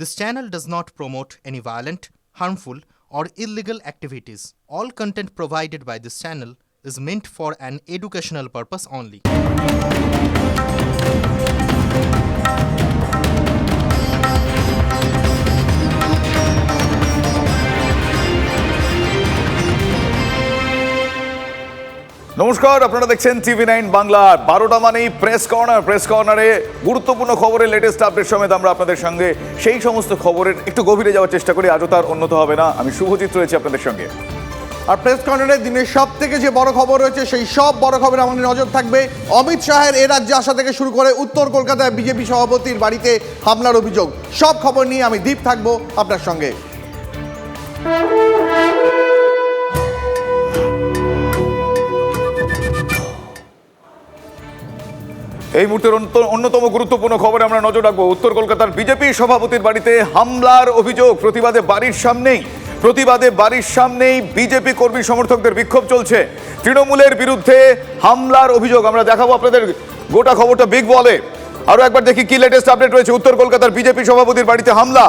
This channel does not promote any violent, harmful, or illegal activities. All content provided by this channel is meant for an educational purpose only. নমস্কার, আপনারা দেখছেন TV9 Bangla. 12টা মানেই press কর্নারে গুরুত্বপূর্ণ খবরের latest update সমেত আমরা আপনাদের সঙ্গে সেই সমস্ত খবরের একটু গভীরে যাওয়ার চেষ্টা করি। আজও তার অন্যথা হবে না, আমি শুভজিৎ রয়েছি আপনাদের সঙ্গে। আর প্রেস কর্নারের দিনের সব থেকে যে বড় খবর রয়েছে সেই সব বড় খবরে আমাদের নজর থাকবে। অমিত শাহের এ রাজ্যে আসা থেকে শুরু করে উত্তর কলকাতায় বিজেপি সভাপতির বাড়িতে হামলার অভিযোগ, সব খবর নিয়ে আমি দীপ থাকবো আপনার সঙ্গে। এই মুহূর্তের অন্যতম গুরুত্বপূর্ণ খবরে আমরা নজর রাখবো। উত্তর কলকাতার বিজেপি সভাপতির বাড়িতে হামলার অভিযোগ। প্রতিবাদে বাড়ির সামনেই বিজেপি কর্মী সমর্থকদের বিক্ষোভ চলছে। তৃণমূলের বিরুদ্ধে হামলার অভিযোগ। আমরা দেখাবো আপনাদের গোটা খবরটা বিগ বলে। আরো একবার দেখি কি লেটেস্ট আপডেট রয়েছে। উত্তর কলকাতার বিজেপি সভাপতির বাড়িতে হামলা।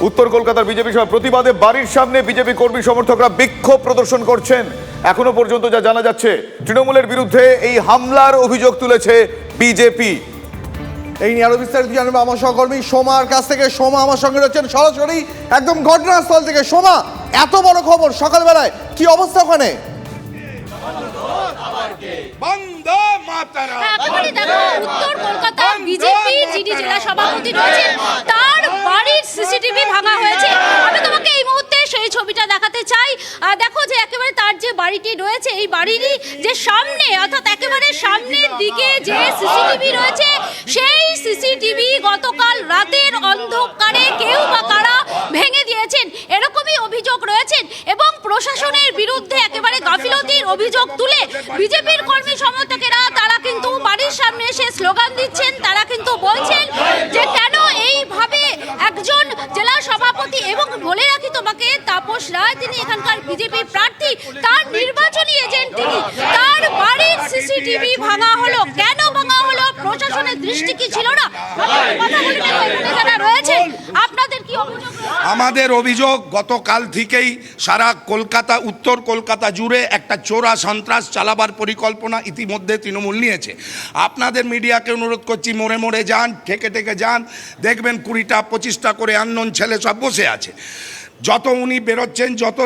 উত্তর কলকাতার বিজেপি সভা প্রতিবাদে বাড়ির সামনে বিজেপি কর্মী সমর্থকরা বিক্ষোভ প্রদর্শন করছেন। এখনো পর্যন্ত যা জানা যাচ্ছে, তৃণমূলের বিরুদ্ধে এই হামলার অভিযোগ তুলেছে বিজেপি। এই নিয়ে আরো বিস্তারিত জানবো আমার সহকর্মী সোমার কাছ থেকে। সোমা আমার সঙ্গে রয়েছেন সরাসরি একদম ঘটনাস্থল থেকে। সোমা, এত বড় খবর সকালবেলায়, কি অবস্থা ওখানে? উত্তর কলকাতা বিজেপি যিনি জেলা সভাপতি রয়েছেন তার বাড়ির সিসিটিভি ভাঙা হয়েছে। আমি তোমাকে এই মুহূর্তে সেই ছবিটা দেখাতে চাই। দেখো যে একেবারে তার যে বাড়িটি রয়েছে, এই বাড়িরই যে সামনে অর্থাৎ একেবারে সামনের দিকে যে সিসিটিভি রয়েছে, সেই সিসিটিভি গতকাল রাতের অন্ধকারে কেউ বা কারা ভেঙে দিয়েছেন, এরকমই অভিযোগ রয়েছেন। এবং প্রশাসনের বিরুদ্ধে একেবারে গাফিলতির অভিযোগ তুলে বিজেপির কর্মী সমর্থকেরা তারা কিন্তু বাড়ির সামনে এসে স্লোগান দিচ্ছেন। তারা কিন্তু বলছেন যে কেন এইভাবে একজন জেলা সভাপতি, এবং বলে রাখি তোমাকে তাপস রায় তিনি এখানকার বিজেপি প্রার্থী, তার নির্বাচনী এজেন্ট তিনি, তার বাড়ির সিসিটিভি ভাঙা হলো। কেন ভাঙা হলো? প্রশাসনের দৃষ্টি কি ছিল না? যারা রয়েছেন আপনাদের কি অভিযোগ? আমাদের অভিযোগ, গতকাল থেকেই সারা কলকাতা, উত্তর কলকাতা জুড়ে একটা চোরা সন্ত্রাস চালাবার পরিকল্পনা ইতিমধ্যে তৃণমূল নিয়েছে। আপনাদের মিডিয়াকে অনুরোধ করছি, মোড়ে মোড়ে যান, ঠেকে যান, দেখবেন 20টা 25টা করে আননোন ছেলে সব বসে আছে। যত উনি বেরোচ্ছেন, যত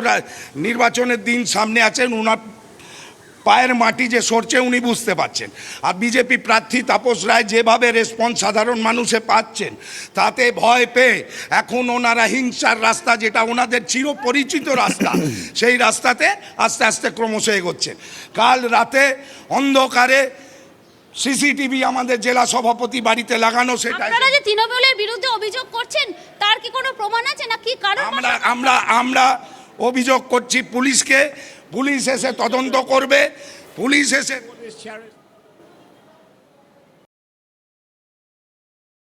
নির্বাচনের দিন সামনে আছেন, উনার পায়ের মাটি যে সরছে উনি বুঝতে পারছেন। আর বিজেপি প্রার্থী তাপস রায় যেভাবে রেসপন্স সাধারণ মানুষে পাচ্ছেন, তাতে ভয় পেয়ে এখন ওনারা হিংসার রাস্তা, যেটা ওনাদের চিরপরিচিত রাস্তা, সেই রাস্তাতে আস্তে আস্তে ক্রমশ এগোচ্ছেন। কাল রাতে অন্ধকারে সিসিটিভি আমাদের জেলা সভাপতি বাড়িতে লাগানো, সেটা আপনারা যে তৃণমূলের বিরুদ্ধে অভিযোগ করছেন তার কি কোনো প্রমাণ আছে না? কি কারণ? আমরা অভিযোগ করছি পুলিশকে, পুলিশ এসে তদন্ত করবে। পুলিশ এসে